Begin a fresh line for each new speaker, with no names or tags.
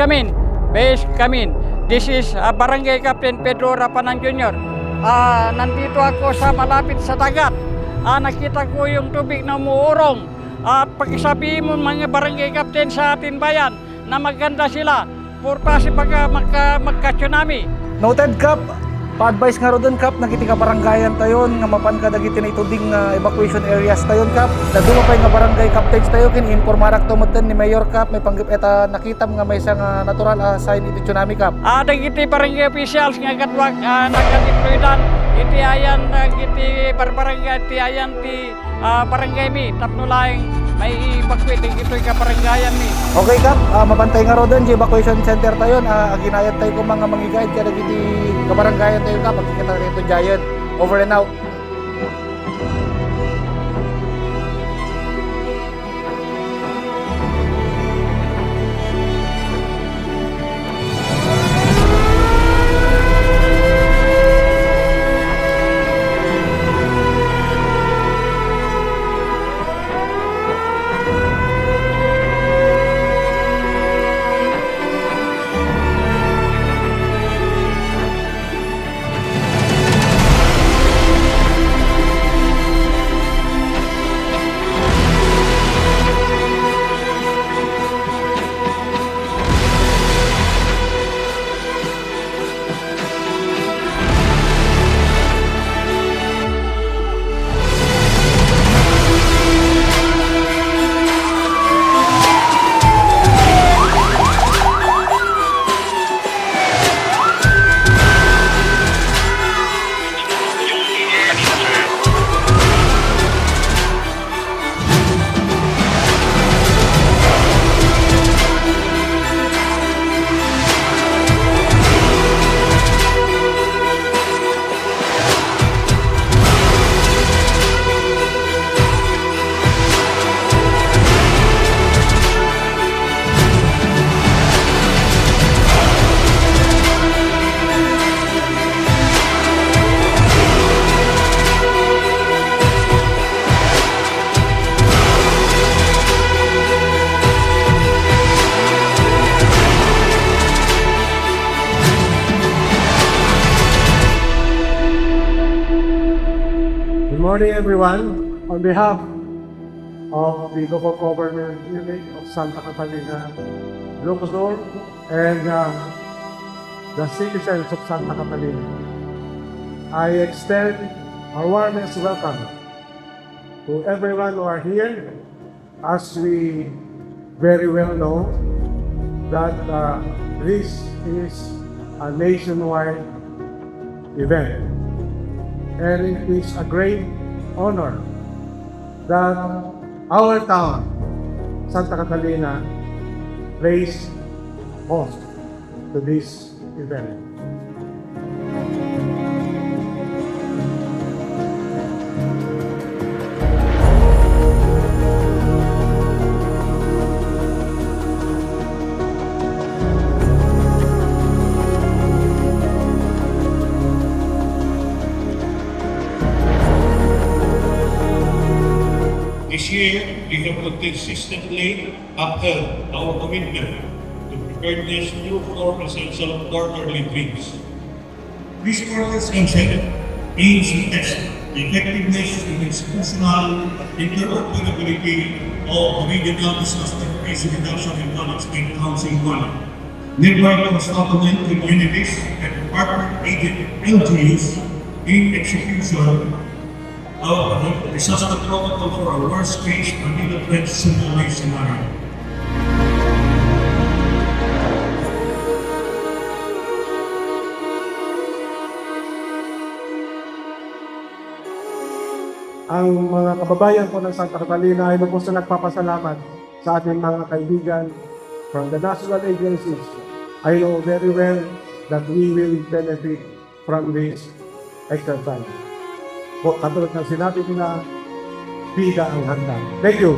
Kamin. This is Barangay Captain Pedro Rapanan Jr. Nandito ako sa malapit sa dagat. Nakita ko yung tubig na umuurong. Pakisabihin mo mga barangay captain sa ating bayan na maganda sila purpose pagka magka-tsunami.
Noted, Kap. Pa-advise nga ro dun, Kap, nakiti ka barangayan tayon, nga mapan ka dagiti na ituding evacuation areas tayon, Kap. Daduma pa nga barangay captains tayo, kin-informarak tumutin ni Mayor, Kap, may panggip eta nakitam nga may isang natural sign iti tsunami, Kap.
Dagiti barangay officials nga katwag nagka-deploydan, iti ayan, iti barbarangay, iti ayan, ti barangay mi, tapno laing may evacuate ito'y kabarangayan mi.
Okay, Kap, mabantay nga ro dun, di evacuation center tayon, ginayat tayo kung mga mangigayad ka dagiti kabarangayan tayo, Kap, magkikita tayo ito giant. Over and out.
Good morning, everyone. On behalf of the local government unit of Santa Catalina, Locosur, and the citizens of Santa Catalina, I extend our warmest welcome to everyone who are here, as we very well know that this is a nationwide event. And it is a great honor that our town, Santa Catalina, plays host to this event.
This year, we have consistently upheld our commitment to preparedness through 4 essential quarterly drills. This quarter's initiative aims to test the effectiveness and institutional interoperability of regional disaster risk reduction and management housing plan, thereby cross-government communities and partner-aided LGUs in execution of disaster protocol for a worst-case Manila Threat scenario.
Ang mga kababayan po ng Santa Catalina ay lubos na nagpapasalamat sa ating mga kaibigan from the national agencies. I know very well that we will benefit from this exercise. Katulad ng sinabi nila, biga ang handa. Thank you.